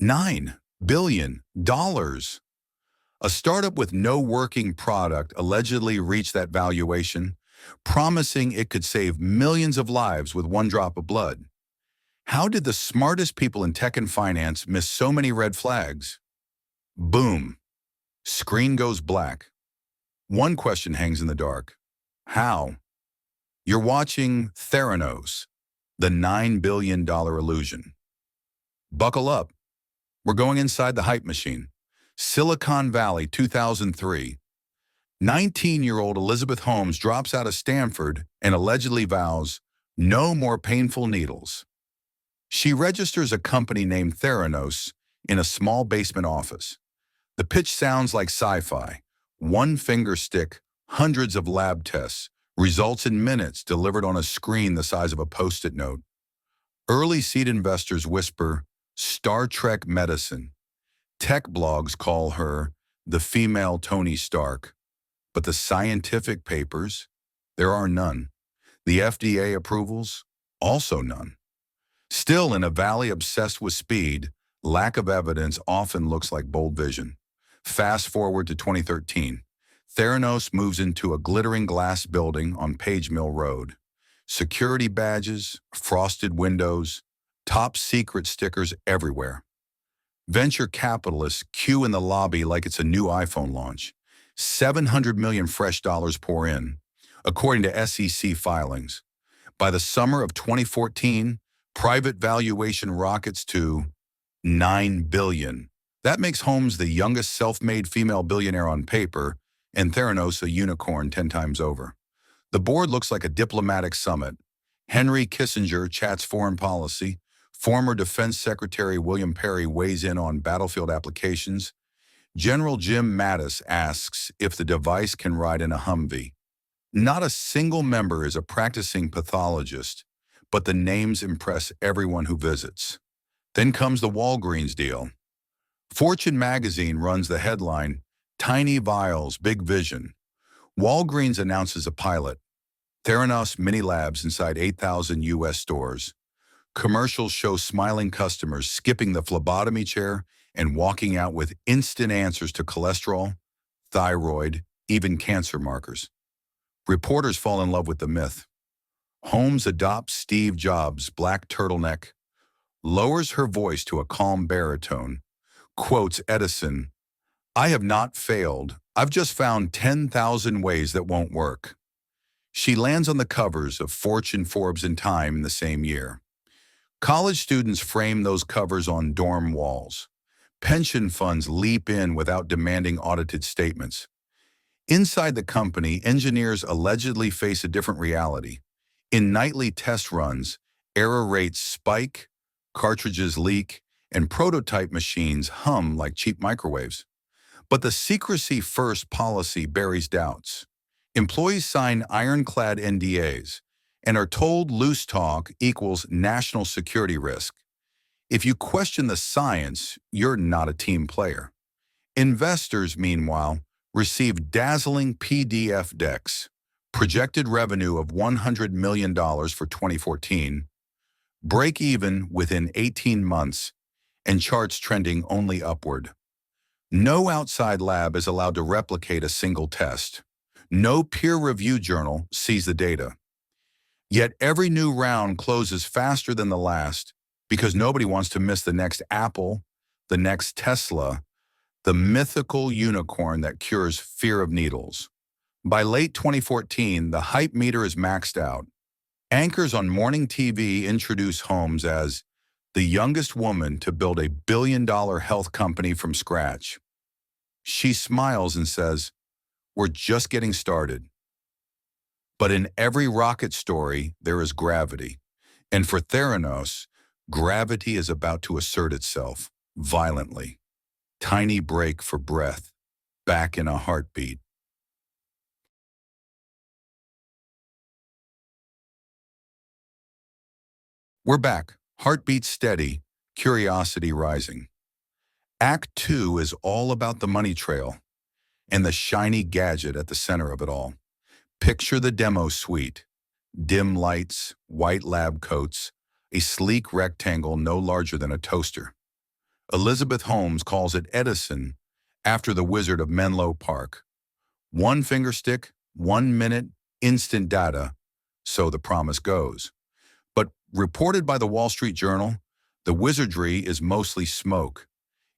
$9 billion. A startup with no working product allegedly reached that valuation, promising it could save millions of lives with one drop of blood. How did the smartest people in tech and finance miss so many red flags? Boom. Screen goes black. One question hangs in the dark. How? You're watching Theranos, the $9 billion illusion. Buckle up. We're going inside the hype machine. Silicon Valley, 2003. 19-year-old Elizabeth Holmes drops out of Stanford and allegedly vows, no more painful needles. She registers a company named Theranos in a small basement office. The pitch sounds like sci-fi. One finger stick, hundreds of lab tests, results in minutes delivered on a screen the size of a Post-it note. Early seed investors whisper, Star Trek medicine. Tech blogs call her the female Tony Stark. But the scientific papers, there are none. The FDA approvals, also none. Still, in a valley obsessed with speed, lack of evidence often looks like bold vision. Fast forward to 2013. Theranos moves into a glittering glass building on Page Mill Road. Security badges, frosted windows, top secret stickers everywhere. Venture capitalists queue in the lobby like it's a new iPhone launch. 700 million fresh dollars pour in, according to SEC filings. By the summer of 2014, private valuation rockets to $9 billion. That makes Holmes the youngest self-made female billionaire on paper, and Theranos a unicorn 10 times over. The board looks like a diplomatic summit. Henry Kissinger chats foreign policy. Former Defense Secretary William Perry weighs in on battlefield applications. General Jim Mattis asks if the device can ride in a Humvee. Not a single member is a practicing pathologist, but the names impress everyone who visits. Then comes the Walgreens deal. Fortune magazine runs the headline, Tiny Vials, Big Vision. Walgreens announces a pilot. Theranos mini labs inside 8,000 U.S. stores. Commercials show smiling customers skipping the phlebotomy chair and walking out with instant answers to cholesterol, thyroid, even cancer markers. Reporters fall in love with the myth. Holmes adopts Steve Jobs' black turtleneck, lowers her voice to a calm baritone, quotes Edison, I have not failed. I've just found 10,000 ways that won't work. She lands on the covers of Fortune, Forbes, and Time in the same year. College students frame those covers on dorm walls. Pension funds leap in without demanding audited statements. Inside the company, engineers allegedly face a different reality. In nightly test runs, error rates spike, cartridges leak, and prototype machines hum like cheap microwaves. But the secrecy-first policy buries doubts. Employees sign ironclad NDAs and are told loose talk equals national security risk. If you question the science, you're not a team player. Investors, meanwhile, receive dazzling PDF decks, projected revenue of $100 million for 2014, break even within 18 months, and charts trending only upward. No outside lab is allowed to replicate a single test. No peer-reviewed journal sees the data. Yet every new round closes faster than the last because nobody wants to miss the next Apple, the next Tesla, the mythical unicorn that cures fear of needles. By late 2014, the hype meter is maxed out. Anchors on morning TV introduce Holmes as the youngest woman to build a billion-dollar health company from scratch. She smiles and says, we're just getting started. But in every rocket story, there is gravity. And for Theranos, gravity is about to assert itself violently. Tiny break for breath, back in a heartbeat. We're back, heartbeat steady, curiosity rising. Act 2 is all about the money trail and the shiny gadget at the center of it all. Picture the demo suite, dim lights, white lab coats, a sleek rectangle no larger than a toaster. Elizabeth Holmes calls it Edison after the Wizard of Menlo Park. One finger stick, 1 minute, instant data, so the promise goes. But reported by the Wall Street Journal, the wizardry is mostly smoke.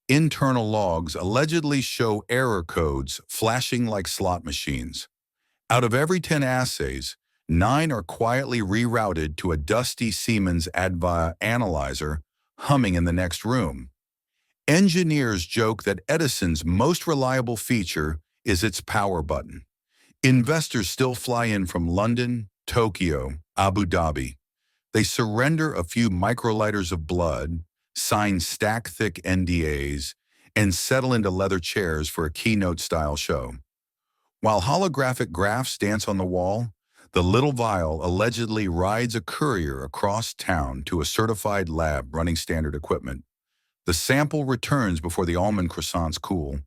Internal logs allegedly show error codes flashing like slot machines. Out of every 10 assays, 9 are quietly rerouted to a dusty Siemens Adva analyzer humming in the next room. Engineers joke that Edison's most reliable feature is its power button. Investors still fly in from London, Tokyo, Abu Dhabi. They surrender a few microliters of blood, sign stack-thick NDAs, and settle into leather chairs for a keynote-style show. While holographic graphs dance on the wall, the little vial allegedly rides a courier across town to a certified lab running standard equipment. The sample returns before the almond croissants cool.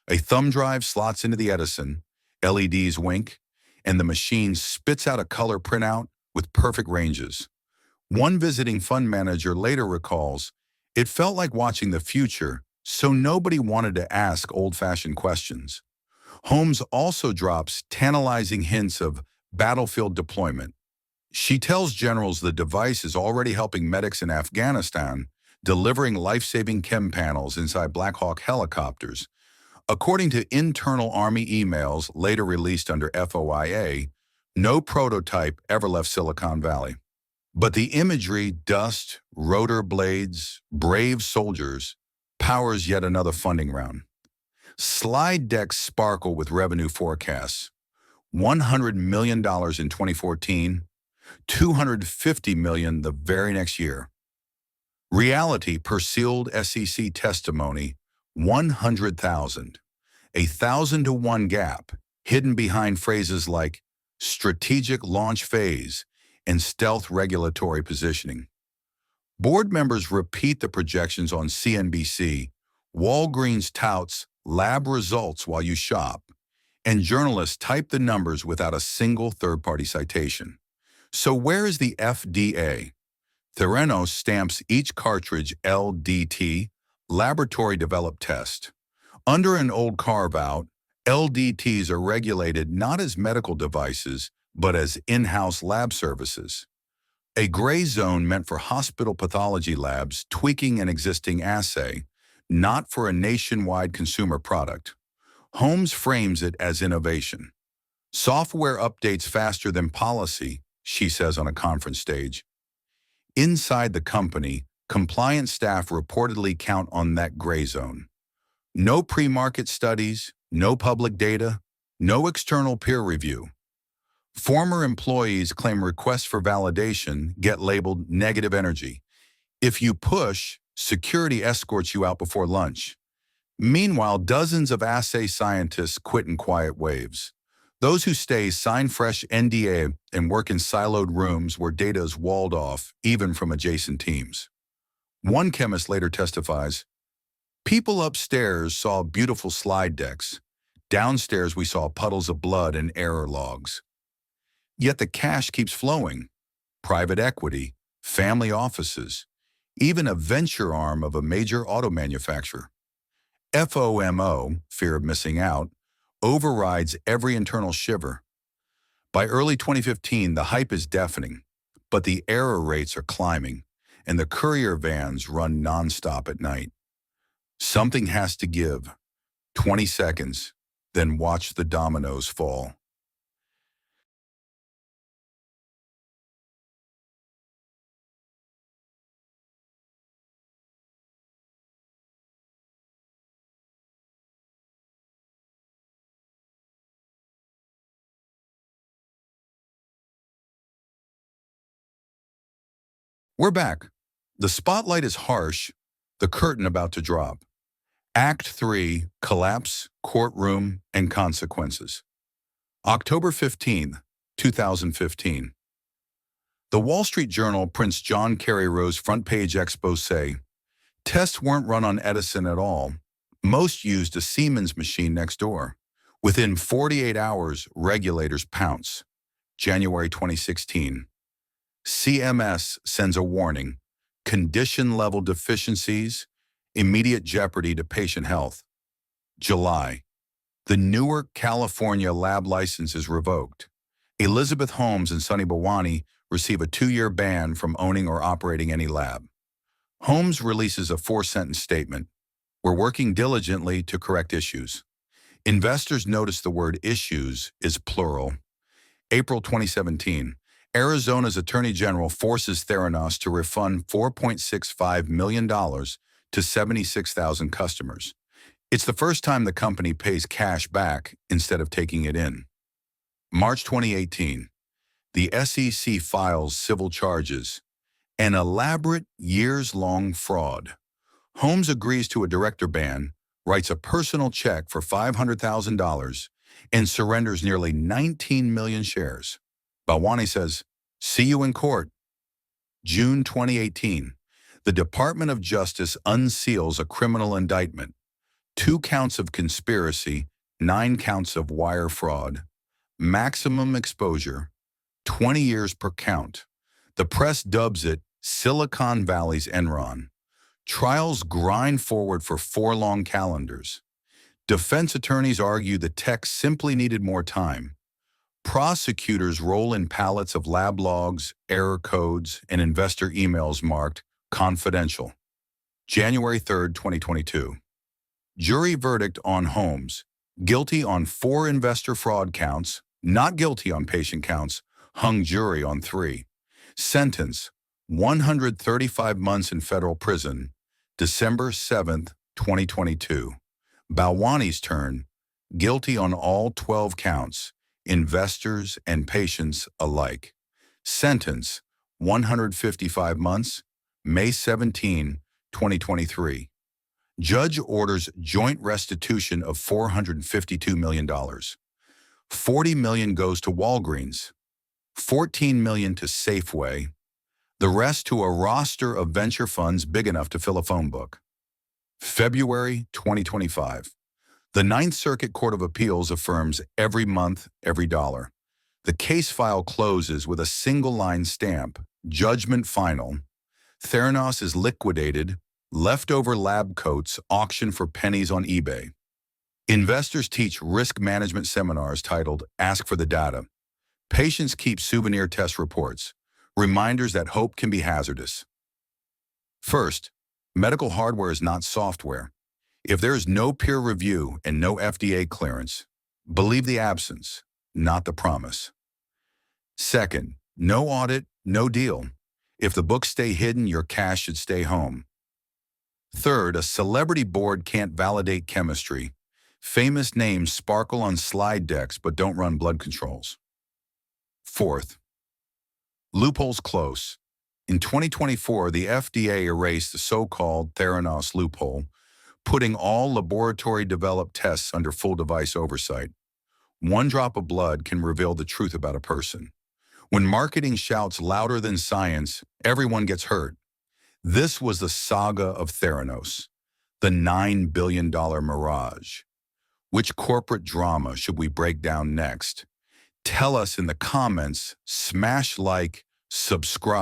A thumb drive slots into the Edison, LEDs wink, and the machine spits out a color printout with perfect ranges. One visiting fund manager later recalls, "It felt like watching the future, so nobody wanted to ask old-fashioned questions." Holmes also drops tantalizing hints of battlefield deployment. She tells generals the device is already helping medics in Afghanistan, delivering life-saving chem panels inside Black Hawk helicopters. According to internal Army emails later released under FOIA, no prototype ever left Silicon Valley. But the imagery, dust, rotor blades, brave soldiers, powers yet another funding round. Slide decks sparkle with revenue forecasts. $100 million in 2014, $250 million the very next year. Reality per sealed SEC testimony, 100,000. A 1,000-to-1 gap, hidden behind phrases like strategic launch phase and stealth regulatory positioning. Board members repeat the projections on CNBC. Walgreens touts lab results while you shop, and journalists type the numbers without a single third-party citation. So where is the FDA? Theranos stamps each cartridge LDT, laboratory-developed test. Under an old carve-out, LDTs are regulated not as medical devices, but as in-house lab services. A gray zone meant for hospital pathology labs tweaking an existing assay, not for a nationwide consumer product. Holmes frames it as innovation. Software updates faster than policy, she says on a conference stage. Inside the company, compliance staff reportedly count on that gray zone. No pre-market studies, no public data, no external peer review. Former employees claim requests for validation get labeled negative energy. If you push, security escorts you out before lunch. Meanwhile, dozens of assay scientists quit in quiet waves. Those who stay sign fresh NDA and work in siloed rooms where data is walled off, even from adjacent teams. One chemist later testifies, "People upstairs saw beautiful slide decks. Downstairs we saw puddles of blood and error logs." Yet the cash keeps flowing. Private equity, family offices, even a venture arm of a major auto manufacturer. FOMO, fear of missing out, overrides every internal shiver. By early 2015, the hype is deafening, but the error rates are climbing, and the courier vans run nonstop at night. Something has to give. 20 seconds, then watch the dominoes fall. We're back. The spotlight is harsh, the curtain about to drop. Act 3, Collapse, Courtroom, and Consequences. October 15, 2015. The Wall Street Journal prints John Carreyrou's front-page exposé. Tests weren't run on Edison at all. Most used a Siemens machine next door. Within 48 hours, regulators pounce. January 2016. CMS sends a warning. Condition-level deficiencies, immediate jeopardy to patient health. July. The Newark, California lab license is revoked. Elizabeth Holmes and Sunny Bawani receive a 2-year ban from owning or operating any lab. Holmes releases a 4-sentence statement. We're working diligently to correct issues. Investors notice the word issues is plural. April 2017. Arizona's Attorney General forces Theranos to refund $4.65 million to 76,000 customers. It's the first time the company pays cash back instead of taking it in. March 2018. The SEC files civil charges. An elaborate, years-long fraud. Holmes agrees to a director ban, writes a personal check for $500,000, and surrenders nearly 19 million shares. Bawani says, "See you in court." June 2018. The Department of Justice unseals a criminal indictment. 2 counts of conspiracy, 9 counts of wire fraud. Maximum exposure, 20 years per count. The press dubs it Silicon Valley's Enron. Trials grind forward for 4 long calendars. Defense attorneys argue the tech simply needed more time. Prosecutors roll in pallets of lab logs, error codes, and investor emails marked confidential. January 3, 2022. Jury verdict on Holmes. Guilty on 4 investor fraud counts, not guilty on patient counts, hung jury on 3. Sentence, 135 months in federal prison, December 7, 2022. Bawani's turn, guilty on all 12 counts, investors and patients alike. Sentence, 155 months, May 17, 2023. Judge orders joint restitution of $452 million. $40 million goes to Walgreens, $14 million to Safeway, the rest to a roster of venture funds big enough to fill a phone book. February 2025. The Ninth Circuit Court of Appeals affirms every month, every dollar. The case file closes with a single-line stamp, judgment final. Theranos is liquidated, leftover lab coats auctioned for pennies on eBay. Investors teach risk management seminars titled Ask for the Data. Patients keep souvenir test reports, reminders that hope can be hazardous. First, medical hardware is not software. If there is no peer review and no FDA clearance, believe the absence, not the promise. Second, no audit, no deal. If the books stay hidden, your cash should stay home. Third, a celebrity board can't validate chemistry. Famous names sparkle on slide decks but don't run blood controls. Fourth, loopholes close. In 2024, the FDA erased the so-called Theranos loophole, putting all laboratory-developed tests under full device oversight. 1 drop of blood can reveal the truth about a person. When marketing shouts louder than science, everyone gets hurt. This was the saga of Theranos, the $9 billion mirage. Which corporate drama should we break down next? Tell us in the comments, smash like, subscribe.